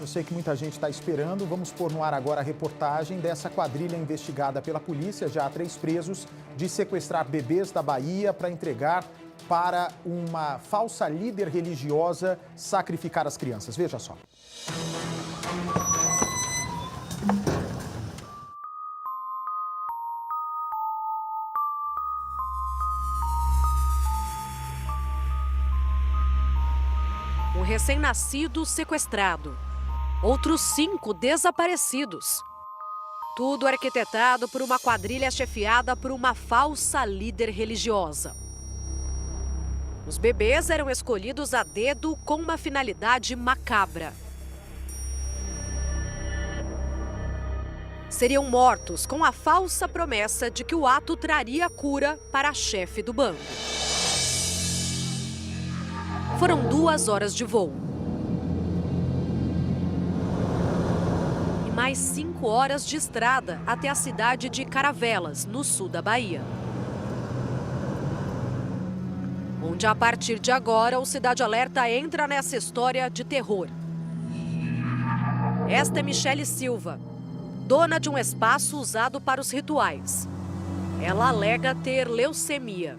Eu sei que muita gente está esperando. Vamos pôr no ar agora a reportagem dessa quadrilha investigada pela polícia, já há 3 presos, de sequestrar bebês da Bahia para entregar para uma falsa líder religiosa sacrificar as crianças. Veja só. Um recém-nascido sequestrado. Outros 5 desaparecidos. Tudo arquitetado por uma quadrilha chefiada por uma falsa líder religiosa. Os bebês eram escolhidos a dedo com uma finalidade macabra. Seriam mortos com a falsa promessa de que o ato traria cura para a chefe do bando. Foram 2 horas de voo. E mais 5 horas de estrada até a cidade de Caravelas, no sul da Bahia. Onde, a partir de agora, o Cidade Alerta entra nessa história de terror. Esta é Michele Silva, dona de um espaço usado para os rituais. Ela alega ter leucemia.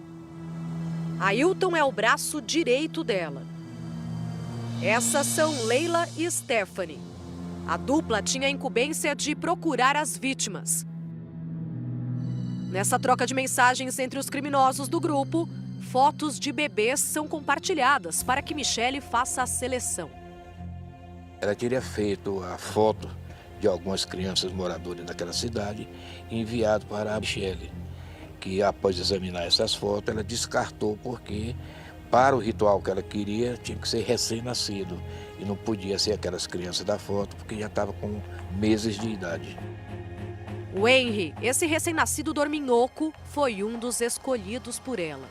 Ailton é o braço direito dela. Essas são Leila e Stephanie. A dupla tinha a incumbência de procurar as vítimas. Nessa troca de mensagens entre os criminosos do grupo, fotos de bebês são compartilhadas para que Michele faça a seleção. Ela teria feito a foto de algumas crianças moradoras daquela cidade e enviado para a Michele, que após examinar essas fotos, ela descartou porque para o ritual que ela queria tinha que ser recém-nascido e não podia ser aquelas crianças da foto porque já estava com meses de idade. O Henry, esse recém-nascido dorminhoco, foi um dos escolhidos por ela.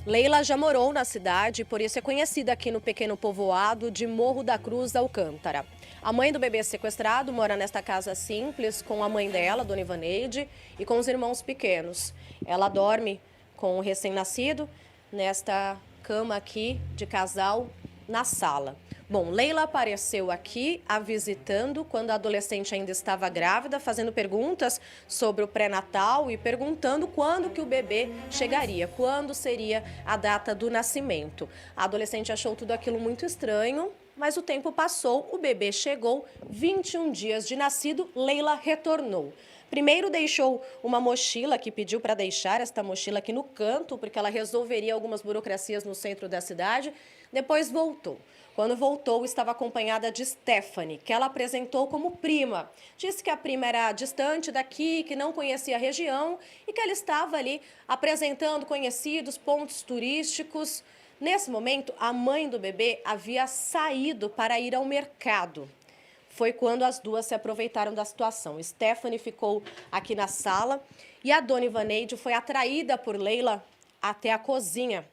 Leila já morou na cidade, por isso é conhecida aqui no pequeno povoado de Morro da Cruz, Alcântara. A mãe do bebê sequestrado mora nesta casa simples com a mãe dela, Dona Ivaneide, e com os irmãos pequenos. Ela dorme com o recém-nascido nesta cama aqui de casal na sala. Bom, Leila apareceu aqui a visitando quando a adolescente ainda estava grávida, fazendo perguntas sobre o pré-natal e perguntando quando que o bebê chegaria, quando seria a data do nascimento. A adolescente achou tudo aquilo muito estranho, mas o tempo passou, o bebê chegou, 21 dias de nascido, Leila retornou. Primeiro deixou uma mochila, que pediu para deixar esta mochila aqui no canto, porque ela resolveria algumas burocracias no centro da cidade. Depois voltou. Quando voltou, estava acompanhada de Stephanie, que ela apresentou como prima. Disse que a prima era distante daqui, que não conhecia a região e que ela estava ali apresentando conhecidos pontos turísticos. Nesse momento, a mãe do bebê havia saído para ir ao mercado. Foi quando as duas se aproveitaram da situação. Stephanie ficou aqui na sala e a Dona Ivaneide foi atraída por Leila até a cozinha.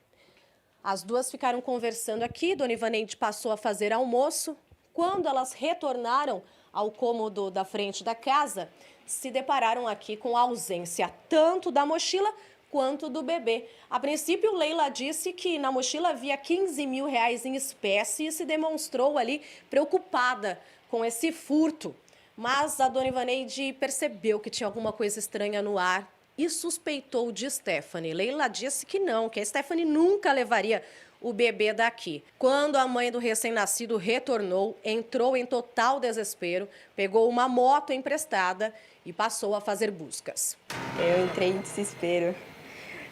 As duas ficaram conversando aqui, Dona Ivaneide passou a fazer almoço. Quando elas retornaram ao cômodo da frente da casa, se depararam aqui com a ausência tanto da mochila quanto do bebê. A princípio, Leila disse que na mochila havia 15 mil reais em espécie e se demonstrou ali preocupada com esse furto. Mas a Dona Ivaneide percebeu que tinha alguma coisa estranha no ar e suspeitou de Stephanie. Leila disse que não, que a Stephanie nunca levaria o bebê daqui. Quando a mãe do recém-nascido retornou, entrou em total desespero, pegou uma moto emprestada e passou a fazer buscas. Eu entrei em desespero.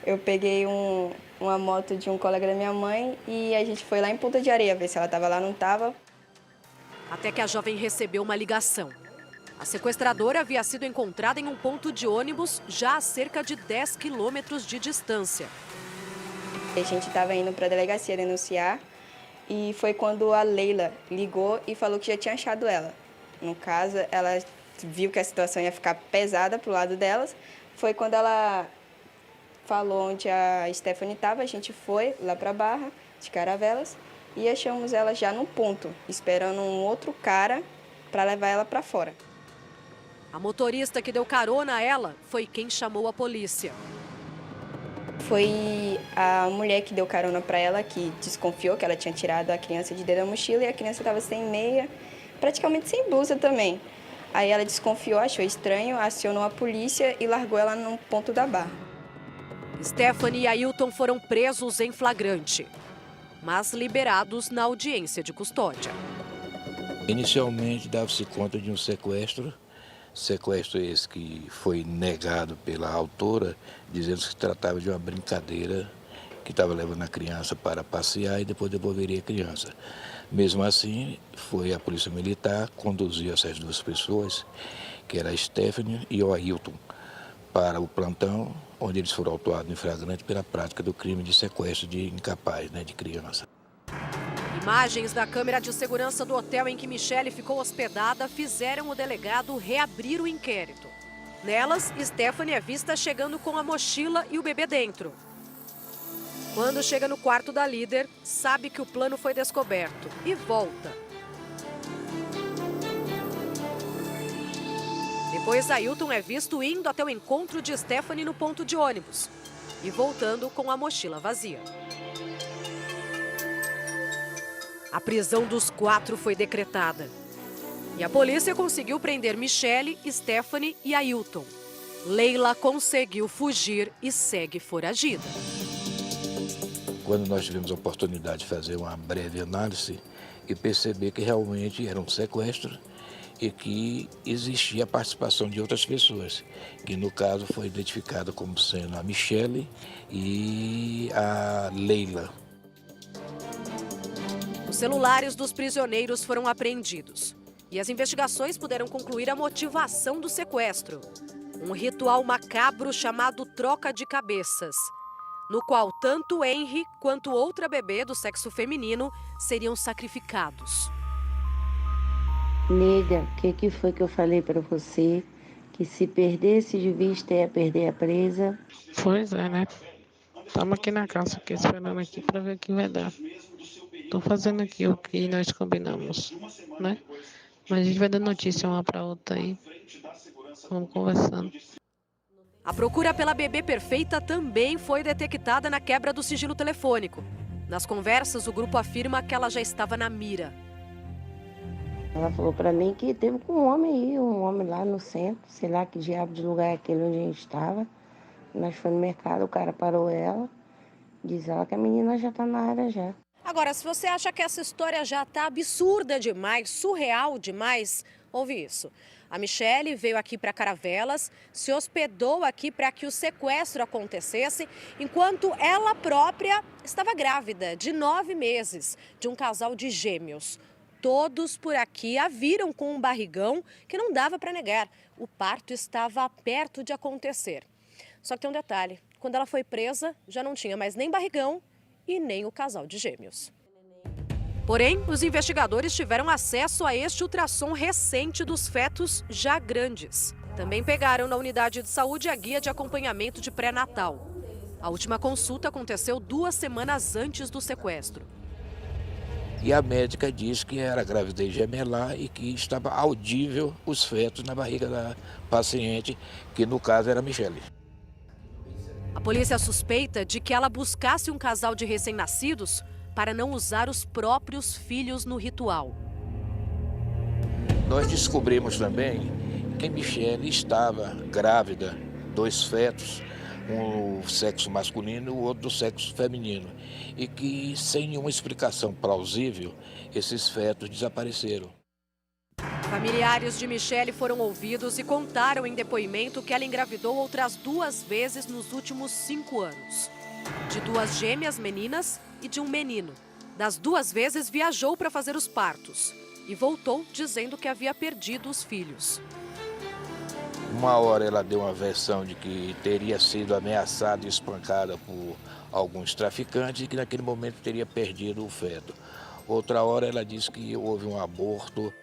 Eu peguei uma moto de um colega da minha mãe e a gente foi lá em Ponta de Areia ver se ela estava lá, não estava. Até que a jovem recebeu uma ligação. A sequestradora havia sido encontrada em um ponto de ônibus já a cerca de 10 quilômetros de distância. A gente estava indo para a delegacia denunciar e foi quando a Leila ligou e falou que já tinha achado ela. No caso, ela viu que a situação ia ficar pesada para o lado delas. Foi quando ela falou onde a Stephanie estava, a gente foi lá para a Barra de Caravelas e achamos ela já no ponto, esperando um outro cara para levar ela para fora. A motorista que deu carona a ela foi quem chamou a polícia. Foi a mulher que deu carona para ela, que desconfiou que ela tinha tirado a criança de dentro da mochila e a criança estava sem meia, praticamente sem blusa também. Aí ela desconfiou, achou estranho, acionou a polícia e largou ela no ponto da barra. Stephanie e Ailton foram presos em flagrante, mas liberados na audiência de custódia. Inicialmente dava-se conta de um sequestro esse que foi negado pela autora, dizendo que se tratava de uma brincadeira que estava levando a criança para passear e depois devolveria a criança. Mesmo assim, foi a Polícia Militar, conduziu essas duas pessoas, que era a Stephanie e o Ailton, para o plantão, onde eles foram autuados em flagrante pela prática do crime de sequestro de incapaz, de criança. Imagens da câmera de segurança do hotel em que Michele ficou hospedada fizeram o delegado reabrir o inquérito. Nelas, Stephanie é vista chegando com a mochila e o bebê dentro. Quando chega no quarto da líder, sabe que o plano foi descoberto e volta. Depois, Ailton é visto indo até o encontro de Stephanie no ponto de ônibus e voltando com a mochila vazia. A prisão dos 4 foi decretada. E a polícia conseguiu prender Michele, Stephanie e Ailton. Leila conseguiu fugir e segue foragida. Quando nós tivemos a oportunidade de fazer uma breve análise e perceber que realmente era um sequestro e que existia a participação de outras pessoas, que no caso foi identificada como sendo a Michele e a Leila. Os celulares dos prisioneiros foram apreendidos e as investigações puderam concluir a motivação do sequestro. Um ritual macabro chamado troca de cabeças, no qual tanto Henry quanto outra bebê do sexo feminino seriam sacrificados. Nega, o que foi que eu falei para você? Que se perdesse de vista ia perder a presa? Pois é, né? Estamos aqui na casa, aqui, esperando aqui para ver o que vai dar. Estou fazendo aqui o que nós combinamos, né? Mas a gente vai dar notícia uma para outra aí. Vamos conversando. A procura pela bebê perfeita também foi detectada na quebra do sigilo telefônico. Nas conversas, o grupo afirma que ela já estava na mira. Ela falou para mim que teve com um homem lá no centro, sei lá que diabo de lugar é aquele onde a gente estava. Nós fomos no mercado, o cara parou ela, diz ela que a menina já está na área já. Agora, se você acha que essa história já está absurda demais, surreal demais, ouve isso. A Michele veio aqui para Caravelas, se hospedou aqui para que o sequestro acontecesse, enquanto ela própria estava grávida de 9 meses, de um casal de gêmeos. Todos por aqui a viram com um barrigão que não dava para negar. O parto estava perto de acontecer. Só que tem um detalhe, quando ela foi presa, já não tinha mais nem barrigão e nem o casal de gêmeos. Porém, os investigadores tiveram acesso a este ultrassom recente dos fetos já grandes. Também pegaram na unidade de saúde a guia de acompanhamento de pré-natal. A última consulta aconteceu 2 semanas antes do sequestro. E a médica disse que era gravidez gemelar e que estava audível os fetos na barriga da paciente, que no caso era a Michele. A polícia suspeita de que ela buscasse um casal de recém-nascidos para não usar os próprios filhos no ritual. Nós descobrimos também que a Michele estava grávida, 2 fetos, um do sexo masculino e o outro do sexo feminino. E que, sem nenhuma explicação plausível, esses fetos desapareceram. Familiares de Michele foram ouvidos e contaram em depoimento que ela engravidou outras 2 vezes nos últimos 5 anos. De 2 gêmeas meninas e de um menino. Das 2 vezes viajou para fazer os partos e voltou dizendo que havia perdido os filhos. Uma hora ela deu uma versão de que teria sido ameaçada e espancada por alguns traficantes e que naquele momento teria perdido o feto. Outra hora ela disse que houve um aborto.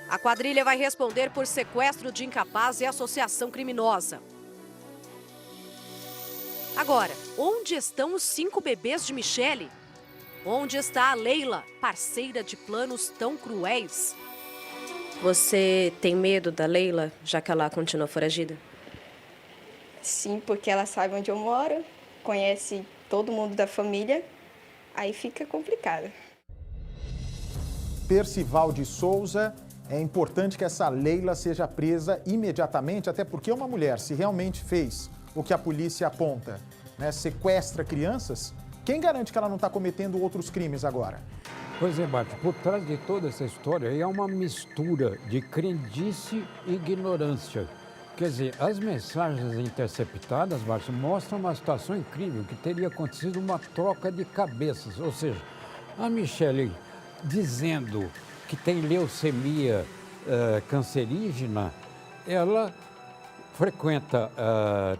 A quadrilha vai responder por sequestro de incapaz e associação criminosa. Agora, onde estão os 5 bebês de Michele? Onde está a Leila, parceira de planos tão cruéis? Você tem medo da Leila, já que ela continua foragida? Sim, porque ela sabe onde eu moro, conhece todo mundo da família, aí fica complicado. Percival de Souza, é importante que essa Leila seja presa imediatamente, até porque uma mulher, se realmente fez o que a polícia aponta, né, sequestra crianças, quem garante que ela não está cometendo outros crimes agora? Pois é, Bart, por trás de toda essa história aí é uma mistura de crendice e ignorância. Quer dizer, as mensagens interceptadas, Bart, mostram uma situação incrível, que teria acontecido uma troca de cabeças. Ou seja, a Michele dizendo que tem leucemia cancerígena, ela frequenta,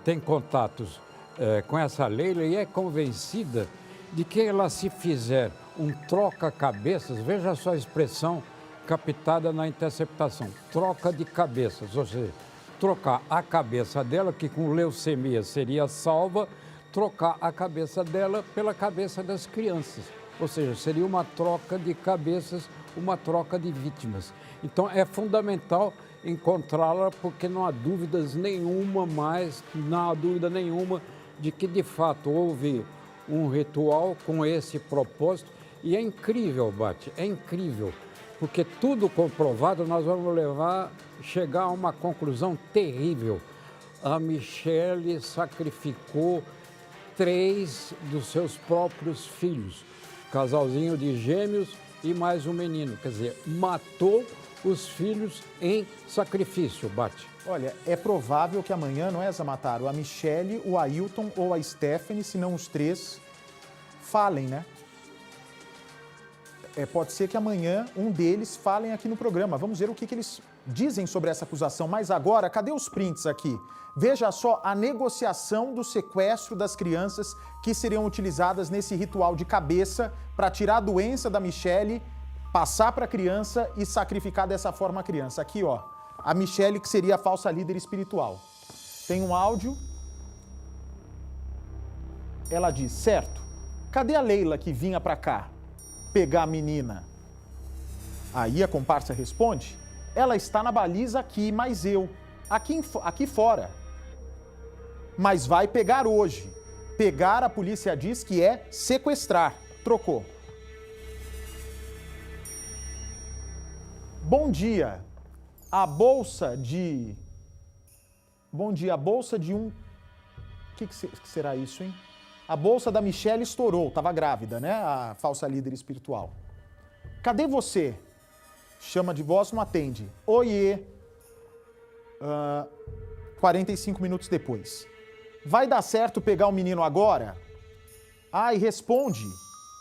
tem contatos com essa Leila e é convencida de que ela, se fizer um troca-cabeças, veja só a expressão captada na interceptação, troca de cabeças, ou seja, trocar a cabeça dela, que com leucemia seria salva, trocar a cabeça dela pela cabeça das crianças. Ou seja, seria uma troca de cabeças, uma troca de vítimas. Então é fundamental encontrá-la, porque não há dúvidas nenhuma mais, não há dúvida nenhuma de que de fato houve um ritual com esse propósito. E é incrível, Bate, é incrível, porque tudo comprovado nós vamos chegar a uma conclusão terrível. A Michele sacrificou 3 dos seus próprios filhos, casalzinho de gêmeos e mais um menino, quer dizer, matou os filhos em sacrifício, Bate. Olha, é provável que amanhã, não é, Zamataro, a Michele, o Ailton ou a Stephanie, se não os 3, falem, né? Pode ser que amanhã um deles falem aqui no programa. Vamos ver o que eles dizem sobre essa acusação. Mas agora, cadê os prints aqui? Veja só a negociação do sequestro das crianças que seriam utilizadas nesse ritual de cabeça para tirar a doença da Michele, passar para a criança e sacrificar dessa forma a criança. Aqui, ó, a Michele, que seria a falsa líder espiritual. Tem um áudio. Ela diz, certo, cadê a Leila que vinha para cá pegar a menina? Aí a comparsa responde, ela está na baliza aqui, mas eu, aqui fora. Mas vai pegar hoje. Pegar, a polícia diz que é sequestrar. Trocou. Bom dia. A bolsa de... Bom dia, a bolsa de um... O que será isso, hein? A bolsa da Michele estourou, estava grávida, né? A falsa líder espiritual. Cadê você? Chama de voz, não atende. Oiê. 45 minutos depois. Vai dar certo pegar o menino agora? Ai, responde.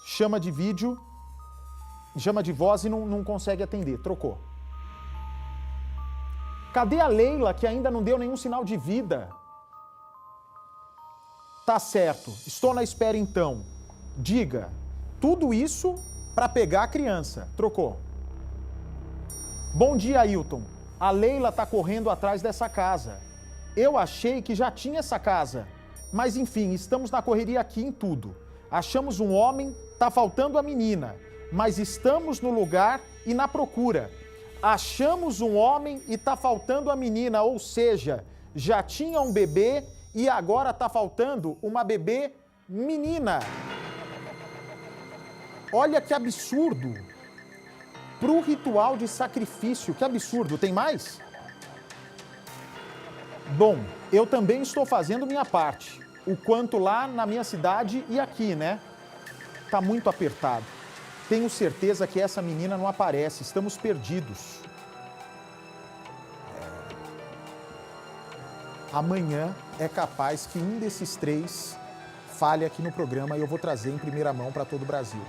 Chama de vídeo, chama de voz e não consegue atender. Trocou. Cadê a Leila, que ainda não deu nenhum sinal de vida? Tá certo, estou na espera então. Diga, tudo isso para pegar a criança. Trocou. Bom dia, Ailton. A Leila tá correndo atrás dessa casa. Eu achei que já tinha essa casa. Mas enfim, estamos na correria aqui em tudo. Achamos um homem, tá faltando a menina. Mas estamos no lugar e na procura. Achamos um homem e tá faltando a menina, ou seja, já tinha um bebê e agora tá faltando uma bebê menina. Olha que absurdo. Pro ritual de sacrifício, que absurdo. Tem mais? Bom, eu também estou fazendo minha parte. O quanto lá na minha cidade e aqui, né? Tá muito apertado. Tenho certeza que essa menina não aparece. Estamos perdidos. Amanhã é capaz que um desses 3 fale aqui no programa e eu vou trazer em primeira mão para todo o Brasil.